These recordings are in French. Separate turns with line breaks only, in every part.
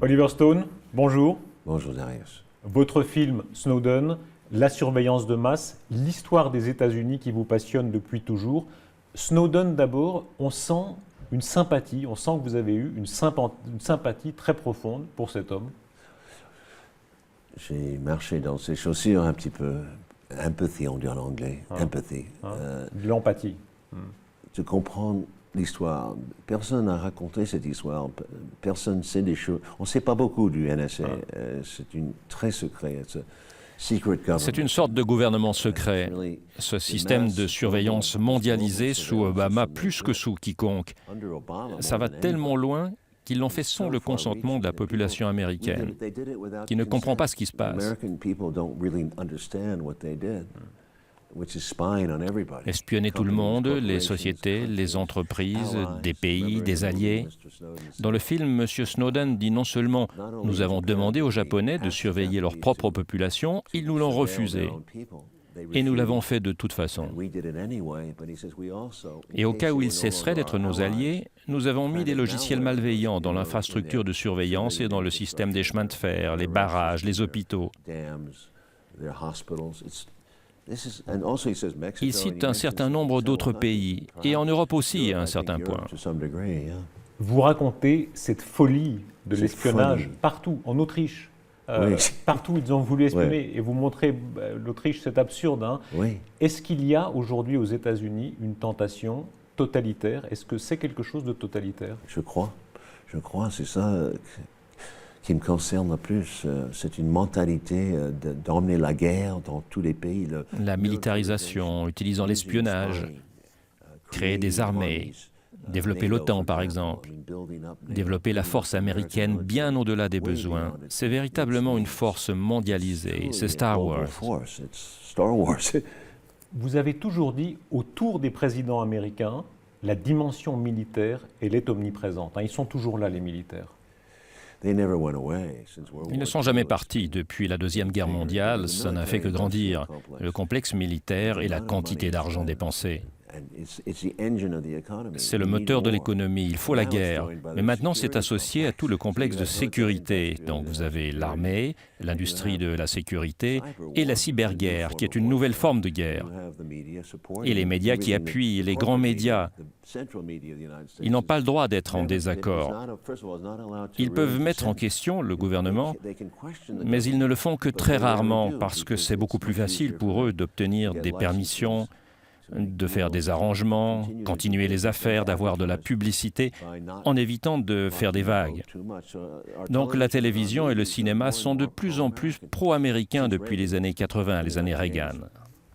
Oliver Stone, bonjour.
Bonjour Darius.
Votre film Snowden, la surveillance de masse, l'histoire des États-Unis qui vous passionne depuis toujours. Snowden d'abord, on sent une sympathie, on sent que vous avez eu une sympathie très profonde pour cet homme.
J'ai marché dans ses chaussures un petit peu. Empathy, on dit en anglais. Empathy.
De l'empathie.
De comprendre l'histoire. Personne n'a raconté cette histoire. Personne ne sait des choses. On ne sait pas beaucoup du NSA. C'est une très secret.
C'est une sorte de gouvernement secret. Ce système de surveillance mondialisé sous Obama plus que sous quiconque. Ça va tellement loin qu'ils l'ont fait sans le consentement de la population américaine, qui ne comprend pas ce qui se passe. Espionner tout le monde, les sociétés, les entreprises, des pays, des alliés. Dans le film, M. Snowden dit non seulement « Nous avons demandé aux Japonais de surveiller leur propre population, ils nous l'ont refusé. Et nous l'avons fait de toute façon. Et au cas où ils cesseraient d'être nos alliés, nous avons mis des logiciels malveillants dans l'infrastructure de surveillance et dans le système des chemins de fer, les barrages, les hôpitaux. » Il cite un certain nombre d'autres pays, et en Europe aussi à un certain point.
Vous racontez cette folie de l'espionnage partout, en Autriche. Partout, ils ont voulu espionner. Et vous montrez, l'Autriche, c'est absurde. Hein. Est-ce qu'il y a aujourd'hui aux États-Unis une tentation totalitaire? Est-ce que c'est quelque chose de totalitaire?
Je crois, c'est ça qui me concerne le plus. C'est une mentalité d'emmener la guerre dans tous les pays.
La militarisation, utilisant l'espionnage, créer des armées, développer l'OTAN par exemple, développer la force américaine bien au-delà des besoins. C'est véritablement une force mondialisée, c'est Star Wars.
Vous avez toujours dit, autour des présidents américains, la dimension militaire, elle est omniprésente. Ils sont toujours là, les militaires.
Ils ne sont jamais partis. Depuis la Deuxième Guerre mondiale, ça n'a fait que grandir. Le complexe militaire et la quantité d'argent dépensé. C'est le moteur de l'économie, il faut la guerre. Mais maintenant, c'est associé à tout le complexe de sécurité. Donc vous avez l'armée, l'industrie de la sécurité et la cyberguerre, qui est une nouvelle forme de guerre. Et les médias qui appuient, les grands médias, ils n'ont pas le droit d'être en désaccord. Ils peuvent mettre en question le gouvernement, mais ils ne le font que très rarement parce que c'est beaucoup plus facile pour eux d'obtenir des permissions, de faire des arrangements, continuer les affaires, d'avoir de la publicité, en évitant de faire des vagues. Donc la télévision et le cinéma sont de plus en plus pro-américains depuis les années 80, les années Reagan.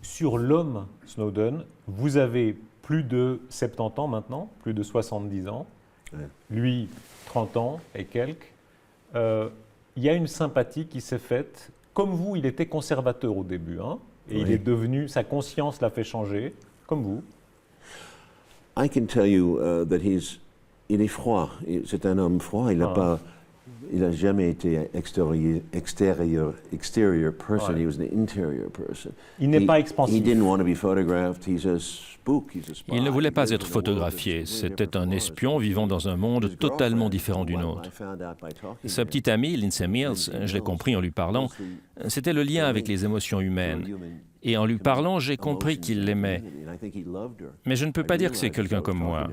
Sur l'homme Snowden, vous avez plus de 70 ans maintenant, plus de 70 ans. Lui, 30 ans et quelques. Il y a une sympathie qui s'est faite. Comme vous, il était conservateur au début, hein, et il est devenu, sa conscience l'a fait changer, comme vous.
I can tell you that il est froid. C'est un homme froid. Il n'a jamais été exterior person. He was an interior person.
Il n'est pas expansif.
He didn't want to be photographed. He's a spook. He's a spy.
Il ne voulait pas être photographié. C'était un espion vivant dans un monde totalement différent du nôtre. Sa petite amie, Lindsay Mills, je l'ai compris en lui parlant, c'était le lien avec les émotions humaines. Et en lui parlant, j'ai compris qu'il l'aimait. Mais je ne peux pas dire que c'est quelqu'un comme moi.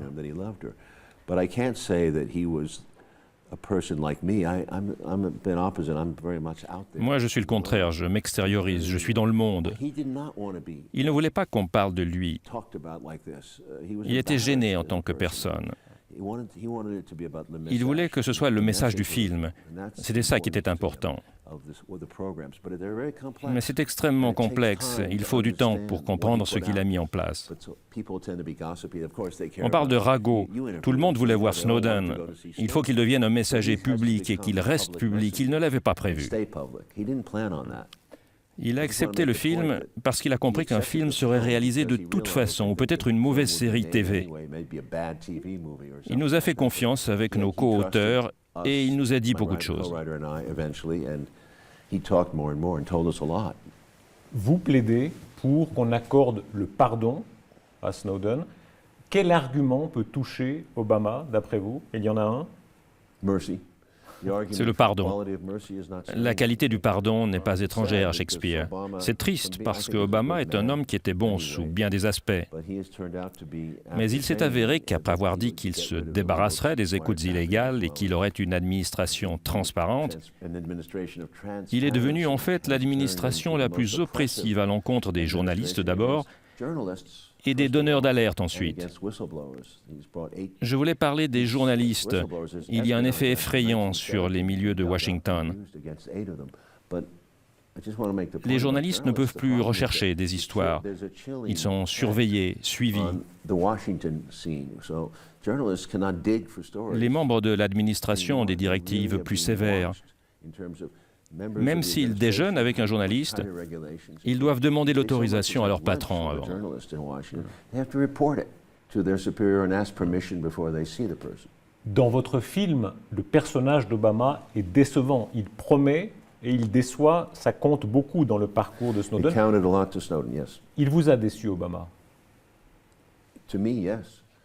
Moi, je suis le contraire, je m'extériorise, je suis dans le monde. Il ne voulait pas qu'on parle de lui. Il était gêné en tant que personne. Il voulait que ce soit le message du film. C'était ça qui était important. Mais c'est extrêmement complexe. Il faut du temps pour comprendre ce qu'il a mis en place. On parle de ragot. Tout le monde voulait voir Snowden. Il faut qu'il devienne un messager public et qu'il reste public. Il ne l'avait pas prévu. Il a accepté le film parce qu'il a compris qu'un film serait réalisé de toute façon, ou peut-être une mauvaise série TV. Il nous a fait confiance avec nos co-auteurs et il nous a dit beaucoup de choses.
Vous plaidez pour qu'on accorde le pardon à Snowden. Quel argument peut toucher Obama, d'après vous? Il y en a un?
Mercy.
C'est le pardon. La qualité du pardon n'est pas étrangère à Shakespeare. C'est triste parce que Obama est un homme qui était bon sous bien des aspects. Mais il s'est avéré qu'après avoir dit qu'il se débarrasserait des écoutes illégales et qu'il aurait une administration transparente, il est devenu en fait l'administration la plus oppressive à l'encontre des journalistes d'abord et des donneurs d'alerte ensuite. Je voulais parler des journalistes. Il y a un effet effrayant sur les milieux de Washington. Les journalistes ne peuvent plus rechercher des histoires. Ils sont surveillés, suivis. Les membres de l'administration ont des directives plus sévères. Même s'ils déjeunent avec un journaliste, ils doivent demander l'autorisation à leur patron avant.
Dans votre film, le personnage d'Obama est décevant. Il promet et il déçoit. Ça compte beaucoup dans le parcours de Snowden. Il vous a déçu, Obama?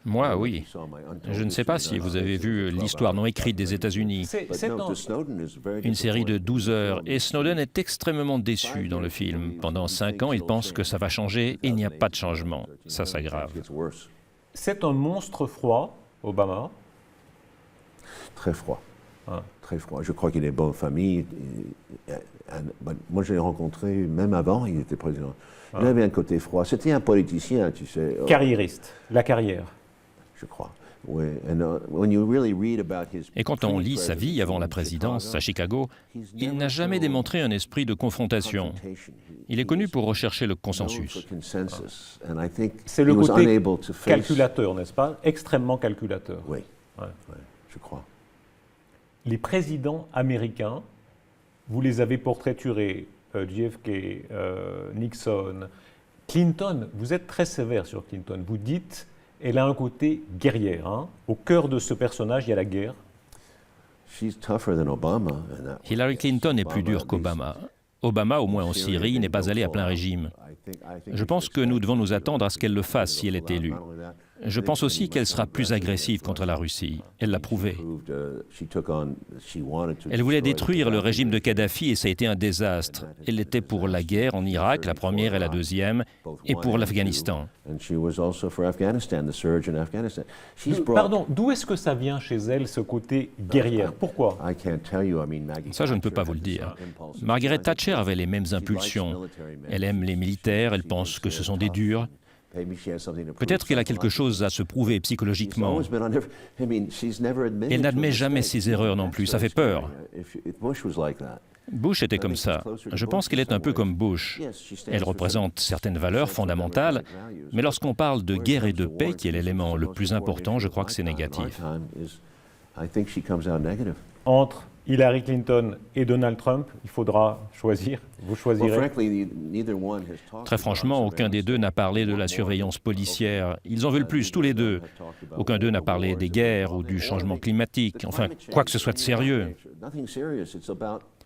Moi, oui. Je ne sais pas si vous avez vu l'histoire non écrite des États-Unis.
C'est
Une série de 12 heures. Et Snowden est extrêmement déçu dans le film. Pendant 5 ans, il pense que ça va changer et il n'y a pas de changement. Ça s'aggrave.
C'est un monstre froid, Obama.
Très froid. Très froid. Je crois qu'il est bonne famille. Moi, je l'ai rencontré même avant, il était président. Il avait un côté froid. C'était un politicien, tu sais.
Carriériste, la carrière.
Je crois.
Et quand on lit sa vie avant la présidence à Chicago, il n'a jamais démontré un esprit de confrontation. Il est connu pour rechercher le consensus.
C'est le côté calculateur, n'est-ce pas? Extrêmement calculateur.
Oui, je crois.
Les présidents américains, vous les avez portraiturés, JFK, Nixon, Clinton. Vous êtes très sévère sur Clinton. Vous dites, elle a un côté guerrière. Hein. Au cœur de ce personnage, il y a la guerre.
Hillary Clinton est plus dure qu'Obama. Obama, au moins en Syrie, n'est pas allé à plein régime. Je pense que nous devons nous attendre à ce qu'elle le fasse si elle est élue. Je pense aussi qu'elle sera plus agressive contre la Russie. Elle l'a prouvé. Elle voulait détruire le régime de Kadhafi et ça a été un désastre. Elle était pour la guerre en Irak, la première et la deuxième, et pour l'Afghanistan.
Pardon, d'où est-ce que ça vient chez elle, ce côté guerrière? Pourquoi?
Ça, je ne peux pas vous le dire. Margaret Thatcher avait les mêmes impulsions. Elle aime les militaires, elle pense que ce sont des durs. Peut-être qu'elle a quelque chose à se prouver psychologiquement. Elle n'admet jamais ses erreurs non plus, ça fait peur. Bush était comme ça. Je pense qu'elle est un peu comme Bush. Elle représente certaines valeurs fondamentales, mais lorsqu'on parle de guerre et de paix, qui est l'élément le plus important, je crois que c'est négatif.
Entre Hillary Clinton et Donald Trump, il faudra choisir. Vous choisirez.
Très franchement, aucun des deux n'a parlé de la surveillance policière. Ils en veulent plus, tous les deux. Aucun d'eux n'a parlé des guerres ou du changement climatique. Enfin, quoi que ce soit de sérieux.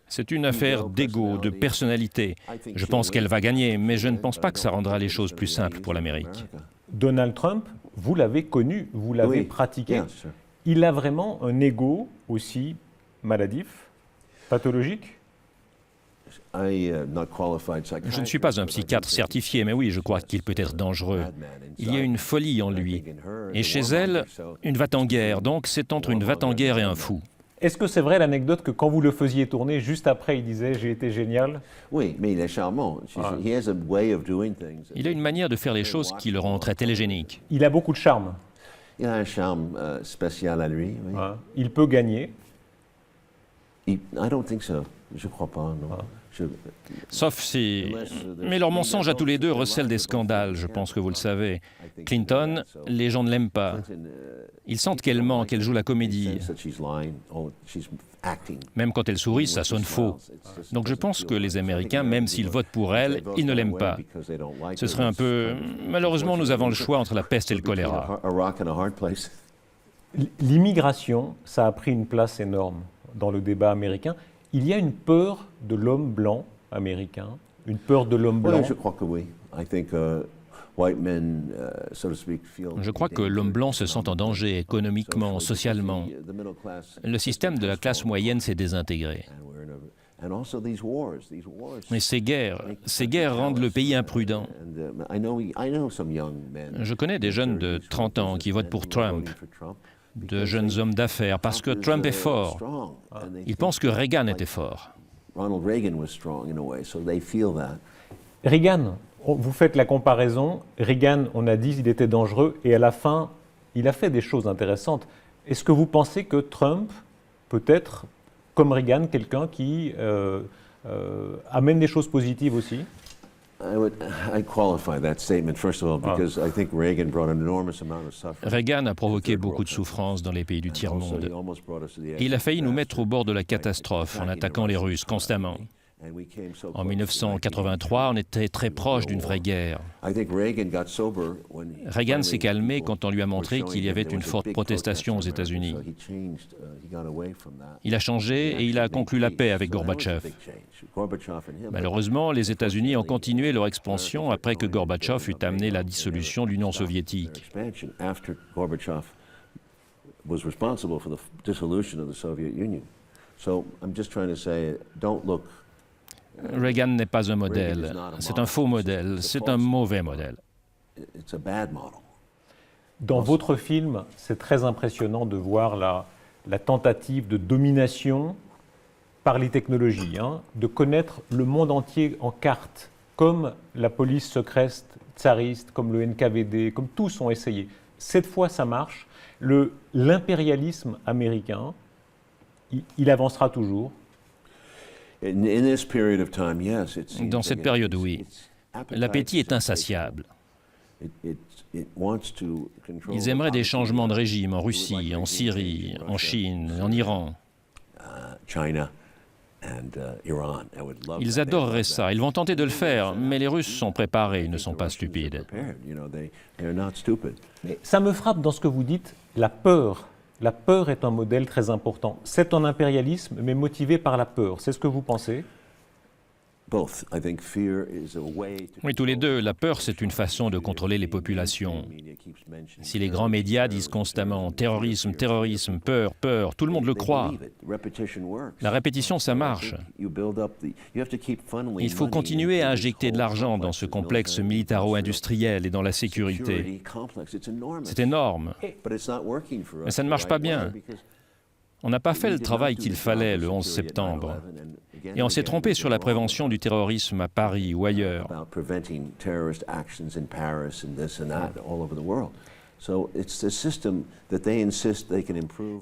C'est une affaire d'ego, de personnalité. Je pense qu'elle va gagner, mais je ne pense pas que ça rendra les choses plus simples pour l'Amérique.
Donald Trump, vous l'avez connu, vous l'avez pratiqué. Il a vraiment un ego aussi maladif, pathologique?
Je ne suis pas un psychiatre certifié, mais oui, je crois qu'il peut être dangereux. Il y a une folie en lui. Et chez elle, une va-t-en-guerre. Donc c'est entre une va-t-en-guerre et un fou.
Est-ce que c'est vrai l'anecdote que quand vous le faisiez tourner, juste après, il disait « j'ai été génial » ?
Oui, mais il est charmant.
Il a une manière de faire les choses qui le rend très télégénique.
Il a beaucoup de charme.
Il a un charme spécial à lui. Oui.
Il peut gagner.
I don't think so. Je crois pas, non.
Sauf si... Mais leur mensonge à tous les deux recèle des scandales, je pense que vous le savez. Clinton, les gens ne l'aiment pas. Ils sentent qu'elle ment, qu'elle joue la comédie. Même quand elle sourit, ça sonne faux. Donc je pense que les Américains, même s'ils votent pour elle, ils ne l'aiment pas. Ce serait un peu... Malheureusement, nous avons le choix entre la peste et le choléra.
L'immigration, ça a pris une place énorme dans le débat américain. Il y a une peur de l'homme blanc américain, une peur de l'homme blanc.
Je crois que oui.
Je crois que l'homme blanc se sent en danger économiquement, socialement. Le système de la classe moyenne s'est désintégré. Mais ces guerres rendent le pays imprudent. Je connais des jeunes de 30 ans qui votent pour Trump, de jeunes hommes d'affaires, parce que Trump est fort. Ils pensent que Reagan était fort.
Reagan, vous faites la comparaison. Reagan, on a dit qu'il était dangereux, et à la fin, il a fait des choses intéressantes. Est-ce que vous pensez que Trump peut être, comme Reagan, quelqu'un qui amène des choses positives aussi?
Reagan a provoqué beaucoup de souffrance dans les pays du tiers-monde. Et il a failli nous mettre au bord de la catastrophe en attaquant les Russes constamment. En 1983, on était très proche d'une vraie guerre. Reagan s'est calmé quand on lui a montré qu'il y avait une forte protestation aux États-Unis. Il a changé et il a conclu la paix avec Gorbatchev. Malheureusement, les États-Unis ont continué leur expansion après que Gorbatchev eut amené la dissolution de l'Union soviétique. Reagan n'est pas un modèle, c'est un faux modèle, c'est un mauvais modèle.
Dans votre film, c'est très impressionnant de voir la tentative de domination par les technologies, de connaître le monde entier en carte, comme la police secrète tsariste, comme le NKVD, comme tous ont essayé. Cette fois, ça marche. L'impérialisme américain, il avancera toujours.
Dans cette période, oui. L'appétit est insatiable. Ils aimeraient des changements de régime en Russie, en Syrie, en Chine, en Iran. Ils adoreraient ça. Ils vont tenter de le faire, mais les Russes sont préparés, ils ne sont pas stupides.
Mais ça me frappe dans ce que vous dites, la peur. La peur est un modèle très important. C'est un impérialisme, mais motivé par la peur. C'est ce que vous pensez?
Oui, tous les deux. La peur, c'est une façon de contrôler les populations. Si les grands médias disent constamment « terrorisme, terrorisme, peur, peur », tout le monde le croit. La répétition, ça marche. Il faut continuer à injecter de l'argent dans ce complexe militaro-industriel et dans la sécurité. C'est énorme. Mais ça ne marche pas bien. On n'a pas fait le travail qu'il fallait le 11 septembre. Et on s'est trompé sur la prévention du terrorisme à Paris ou ailleurs.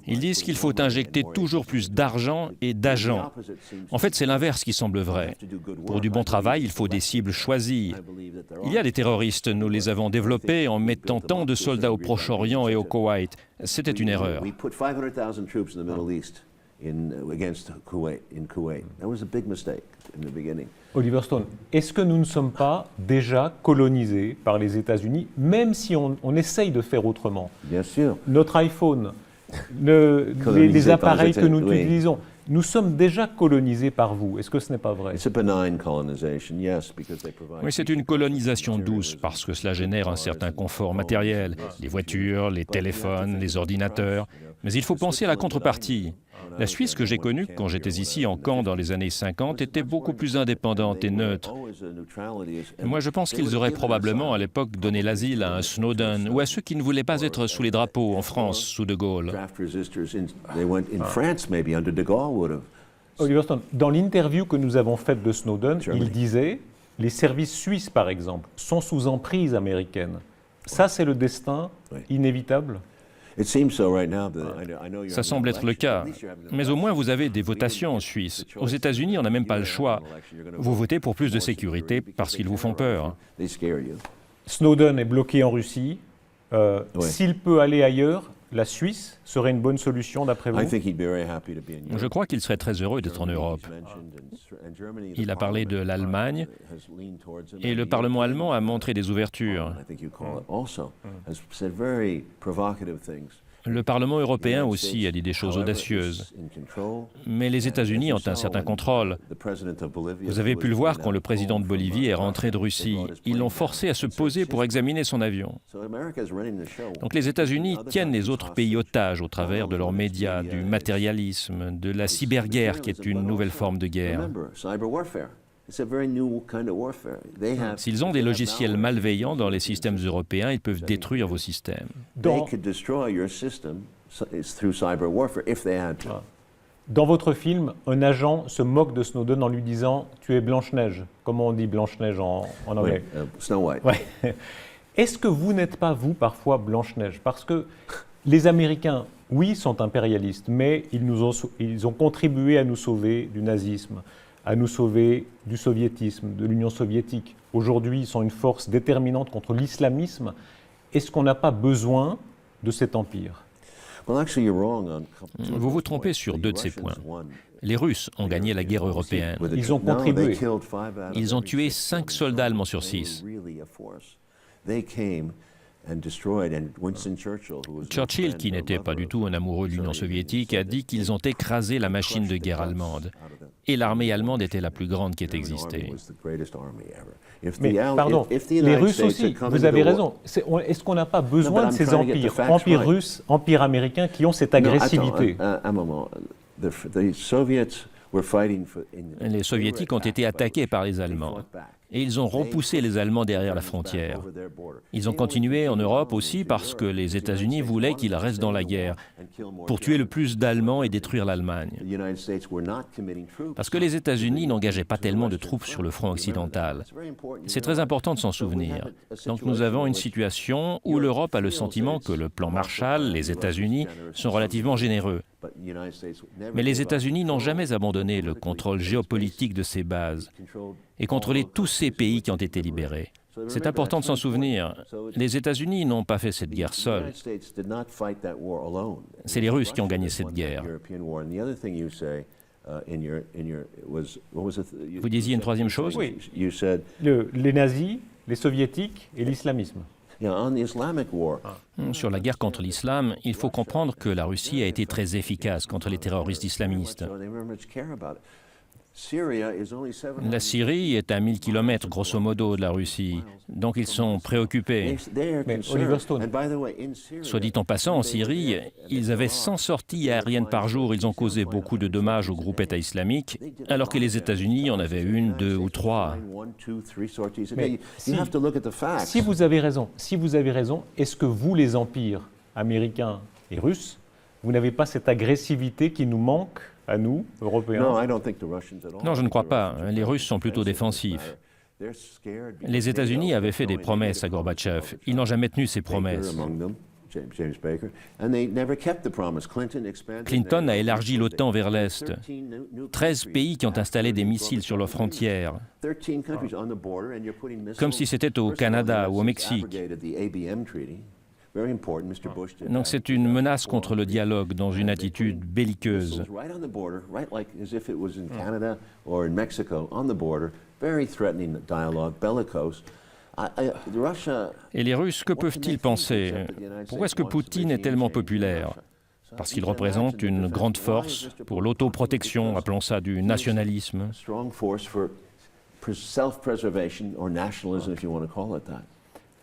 Ils disent qu'il faut injecter toujours plus d'argent et d'agents. En fait, c'est l'inverse qui semble vrai. Pour du bon travail, il faut des cibles choisies. Il y a des terroristes, nous les avons développés en mettant tant de soldats au Proche-Orient et au Koweït. C'était une erreur.
Oliver Stone, est-ce que nous ne sommes pas déjà colonisés par les États-Unis, même si on essaye de faire autrement?
Bien sûr.
Notre iPhone, les appareils que nous utilisons, nous sommes déjà colonisés par vous. Est-ce que ce n'est pas vrai?
Oui, c'est une colonisation douce parce que cela génère un certain confort matériel, les voitures, les téléphones, les ordinateurs. Mais il faut penser à la contrepartie. La Suisse que j'ai connue quand j'étais ici en camp dans les années 50 était beaucoup plus indépendante et neutre. Moi, je pense qu'ils auraient probablement à l'époque donné l'asile à un Snowden ou à ceux qui ne voulaient pas être sous les drapeaux en France sous De Gaulle.
Oliver Stone, dans l'interview que nous avons faite de Snowden, il disait « Les services suisses, par exemple, sont sous emprise américaine. » Ça, c'est le destin inévitable?
Ça semble être le cas. Mais au moins, vous avez des votations en Suisse. Aux États-Unis, on n'a même pas le choix. Vous votez pour plus de sécurité parce qu'ils vous font peur.
Snowden est bloqué en Russie. S'il peut aller ailleurs, la Suisse serait une bonne solution d'après vous?
Je crois qu'il serait très heureux d'être en Europe. Il a parlé de l'Allemagne et le Parlement allemand a montré des ouvertures. Le Parlement européen aussi a dit des choses audacieuses. Mais les États-Unis ont un certain contrôle. Vous avez pu le voir quand le président de Bolivie est rentré de Russie. Ils l'ont forcé à se poser pour examiner son avion. Donc les États-Unis tiennent les autres pays otages au travers de leurs médias, du matérialisme, de la cyberguerre qui est une nouvelle forme de guerre. S'ils ont des logiciels malveillants dans les systèmes européens, ils peuvent détruire vos systèmes.
Dans votre film, un agent se moque de Snowden en lui disant « Tu es Blanche-Neige ». Comment on dit Blanche-Neige en anglais?
Oui, Snow White.
Ouais. Est-ce que vous n'êtes pas, vous, parfois Blanche-Neige? Parce que les Américains, oui, sont impérialistes, mais ils ont contribué à nous sauver du nazisme, à nous sauver du soviétisme, de l'Union soviétique. Aujourd'hui, ils sont une force déterminante contre l'islamisme. Est-ce qu'on n'a pas besoin de cet empire?
Vous vous trompez sur deux de ces points. Les Russes ont gagné la guerre européenne.
Ils ont contribué.
Ils ont tué 5 soldats allemands sur 6. Churchill, qui n'était pas du tout un amoureux de l'Union soviétique, a dit qu'ils ont écrasé la machine de guerre allemande. Et l'armée allemande était la plus grande qui ait existé.
Mais pardon, les Russes aussi, vous avez raison. Est-ce qu'on n'a pas besoin de ces empires, empire russe, empire américain, qui ont cette agressivité?
Un moment.
Les Soviétiques ont été attaqués par les Allemands. Et ils ont repoussé les Allemands derrière la frontière. Ils ont continué en Europe aussi parce que les États-Unis voulaient qu'ils restent dans la guerre, pour tuer le plus d'Allemands et détruire l'Allemagne. Parce que les États-Unis n'engageaient pas tellement de troupes sur le front occidental. C'est très important de s'en souvenir. Donc nous avons une situation où l'Europe a le sentiment que le plan Marshall, les États-Unis, sont relativement généreux. Mais les États-Unis n'ont jamais abandonné le contrôle géopolitique de ces bases et contrôlé tous ces pays qui ont été libérés. C'est important de s'en souvenir. Les États-Unis n'ont pas fait cette guerre seuls. C'est les Russes qui ont gagné cette guerre. Vous disiez une troisième chose?
Oui. Les nazis, les soviétiques et l'islamisme.
Sur la guerre contre l'islam, il faut comprendre que la Russie a été très efficace contre les terroristes islamistes. La Syrie est à 1000 km grosso modo de la Russie, donc ils sont préoccupés.
Mais Oliver Stone.
Soit dit en passant, en Syrie, ils avaient 100 sorties aériennes par jour. Ils ont causé beaucoup de dommages au groupe État islamique, alors que les États-Unis en avaient 1, 2 ou 3.
Mais si vous avez raison, est-ce que vous, les empires américains et russes, vous n'avez pas cette agressivité qui nous manque à nous, Européens?
Non, je ne crois pas. Les Russes sont plutôt défensifs. Les États-Unis avaient fait des promesses à Gorbatchev. Ils n'ont jamais tenu ces promesses. Clinton a élargi l'OTAN vers l'Est. 13 pays qui ont installé des missiles sur leurs frontières, comme si c'était au Canada ou au Mexique. Donc c'est une menace contre le dialogue dans une attitude belliqueuse. Et les Russes, que peuvent-ils penser? Pourquoi est-ce que Poutine est tellement populaire? Parce qu'il représente une grande force pour l'autoprotection, appelons ça du nationalisme.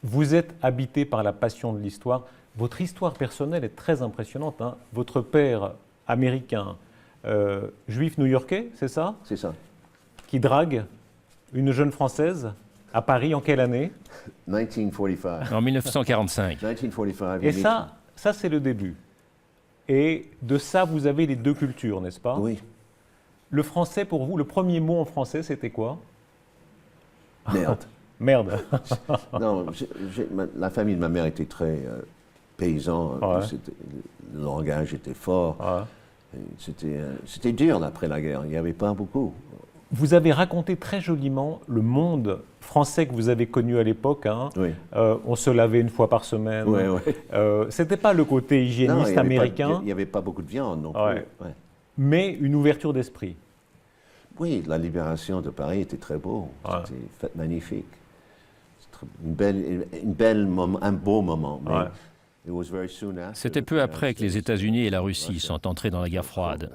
Vous êtes habité par la passion de l'histoire. Votre histoire personnelle est très impressionnante, hein. Votre père américain, juif new-yorkais, c'est ça?
C'est ça.
Qui drague une jeune Française à Paris en quelle année?
1945.
En 1945.
1945.
Et ça c'est le début. Et de ça, vous avez les deux cultures, n'est-ce pas?
Oui.
Le français, pour vous, le premier mot en français, c'était quoi?
Merde.
Merde.
Non, la famille de ma mère était très paysan.
Ouais.
Le langage était fort.
Ouais.
C'était dur après la guerre. Il n'y avait pas beaucoup.
Vous avez raconté très joliment le monde français que vous avez connu à l'époque. Hein.
Oui.
On se lavait une fois par semaine.
Ouais, ouais.
C'était pas le côté hygiéniste américain.
Il n'y avait pas beaucoup de viande non plus.
Ouais.
Ouais.
Mais une ouverture d'esprit.
Oui, la libération de Paris était très beau.
Ouais.
C'était une fête magnifique. Un beau moment. Mais
C'était peu après que les États-Unis et la Russie sont entrés dans la guerre froide.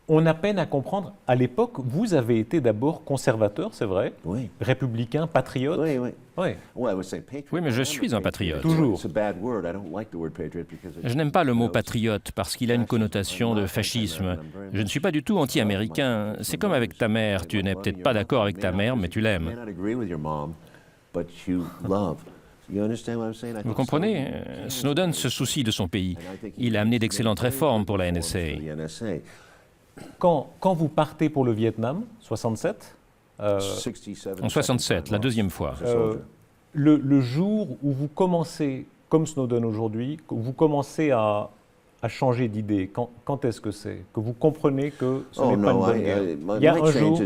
On a peine à comprendre. À l'époque, vous avez été d'abord conservateur, c'est vrai,
Oui.
républicain, patriote.
Oui, oui.
Oui.
Oui, mais je suis un patriote.
Toujours.
Je n'aime pas le mot patriote parce qu'il a une connotation de fascisme. Je ne suis pas du tout anti-américain. C'est comme avec ta mère. Tu n'es peut-être pas d'accord avec ta mère, mais tu l'aimes. Vous comprenez? Snowden se soucie de son pays. Il a amené d'excellentes réformes pour la NSA.
Quand vous partez pour le Vietnam, 67,
En 67, la deuxième fois.
le jour où vous commencez, comme Snowden aujourd'hui, que vous commencez à changer d'idée, quand est-ce que c'est? Que vous comprenez que ce n'est pas une bonne guerre? Il y a un jour...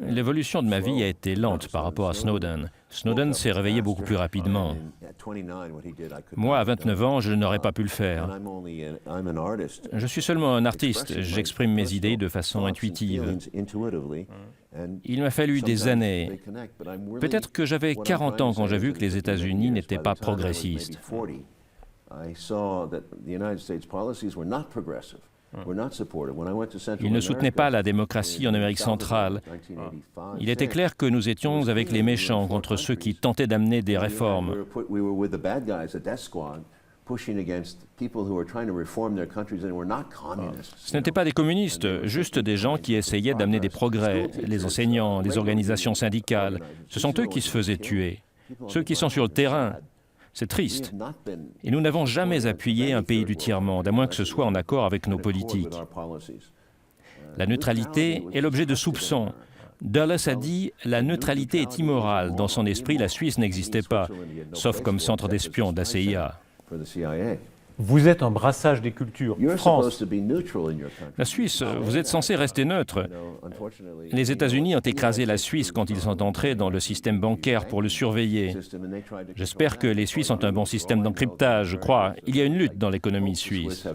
L'évolution de ma vie a été lente par rapport à Snowden. Snowden s'est réveillé beaucoup plus rapidement. Moi, à 29 ans, je n'aurais pas pu le faire. Je suis seulement un artiste. J'exprime mes idées de façon intuitive. Il m'a fallu des années. Peut-être que j'avais 40 ans quand j'ai vu que les États-Unis n'étaient pas progressistes. Ils ne soutenaient pas la démocratie en Amérique centrale. Il était clair que nous étions avec les méchants contre ceux qui tentaient d'amener des réformes. Ce n'étaient pas des communistes, juste des gens qui essayaient d'amener des progrès, les enseignants, les organisations syndicales. Ce sont eux qui se faisaient tuer, ceux qui sont sur le terrain. C'est triste. Et nous n'avons jamais appuyé un pays du tiers-monde, à moins que ce soit en accord avec nos politiques. La neutralité est l'objet de soupçons. Dulles a dit « La neutralité est immorale ». Dans son esprit, la Suisse n'existait pas, sauf comme centre d'espions de la CIA.
Vous êtes un brassage des cultures. France.
La Suisse, vous êtes censé rester neutre. Les États-Unis ont écrasé la Suisse quand ils sont entrés dans le système bancaire pour le surveiller. J'espère que les Suisses ont un bon système d'encryptage, je crois. Il y a une lutte dans l'économie suisse.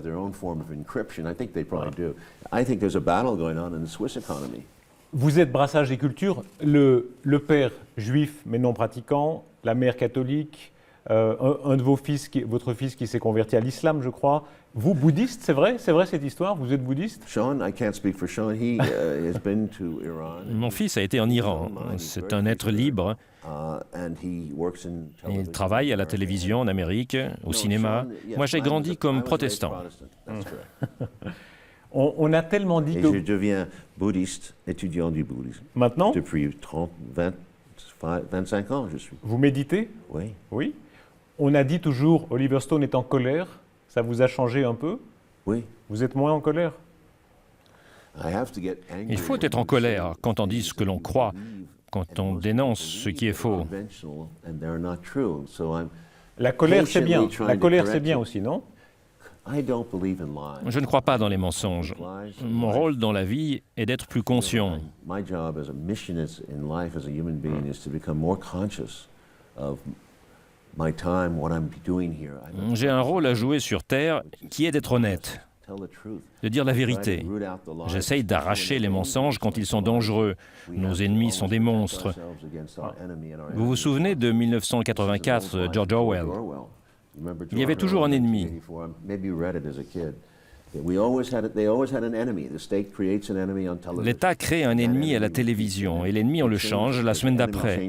Vous êtes brassage des cultures. Le père juif mais non pratiquant, la mère catholique, un de vos fils, votre fils qui s'est converti à l'islam, je crois. Vous, bouddhiste, c'est vrai? C'est vrai cette histoire? Vous êtes bouddhiste?
Mon fils a été en Iran. C'est un être libre. Il travaille à la télévision en Amérique, au cinéma. Moi, j'ai grandi comme protestant.
On a tellement dit que...
Et je deviens bouddhiste, étudiant du bouddhisme.
Maintenant?
Depuis 25 ans, je suis.
Vous méditez?
Oui.
Oui. On a dit toujours, Oliver Stone est en colère. Ça vous a changé un peu?
Oui.
Vous êtes moins en colère?
Il faut être en colère quand on dit ce que l'on croit, quand on dénonce ce qui est faux.
La colère, c'est bien. La colère, c'est bien aussi, non?
Je ne crois pas dans les mensonges. Mon rôle dans la vie est d'être plus conscient. J'ai un rôle à jouer sur Terre qui est d'être honnête, de dire la vérité. J'essaye d'arracher les mensonges quand ils sont dangereux. Nos ennemis sont des monstres. Vous vous souvenez de 1984, George Orwell? Il y avait toujours un ennemi. L'État crée un ennemi à la télévision et l'ennemi, on le change la semaine d'après.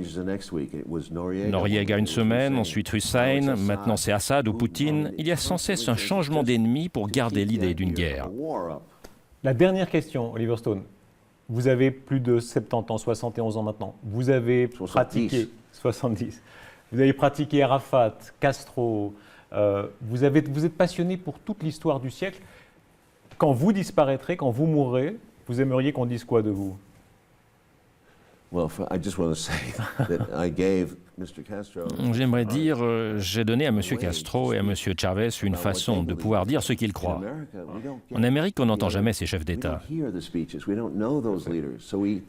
Noriega une semaine, ensuite Hussein, maintenant c'est Assad ou Poutine. Il y a sans cesse un changement d'ennemi pour garder l'idée d'une guerre.
La dernière question, Oliver Stone. Vous avez plus de 70 ans, 71 ans maintenant. Vous avez pratiqué... 70. Vous avez pratiqué Arafat, Castro. Vous êtes passionné pour toute l'histoire du siècle. Quand vous disparaîtrez, quand vous mourrez, vous aimeriez qu'on dise quoi de vous?
J'aimerais dire, j'ai donné à M. Castro et à M. Chavez une façon de pouvoir dire ce qu'ils croient. En Amérique, on n'entend jamais ces chefs d'État.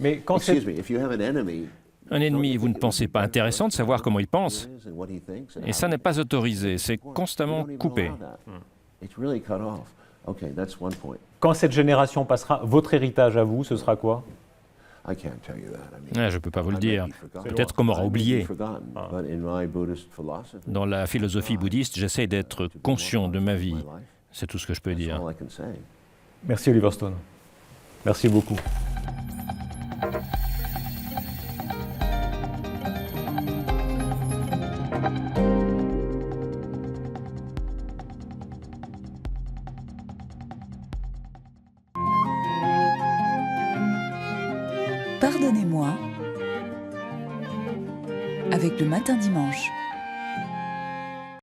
Mais quand c'est...
Un ennemi, vous ne pensez pas intéressant de savoir comment il pense? Et ça n'est pas autorisé, c'est constamment coupé.
Quand cette génération passera, votre héritage à vous, ce sera quoi?
I can't tell you that.
Je ne peux pas vous le
I may
dire.
be forgotten.
Peut-être qu'on m'aura
I may be
oublié.
forgotten, but in my Buddhist philosophy,
Dans la philosophie bouddhiste, j'essaie d'être conscient de ma vie.
my life,
C'est tout ce que je peux
that's
dire.
all I can say.
Merci Oliver Stone. Merci beaucoup.
Pardonnez-moi avec le matin dimanche.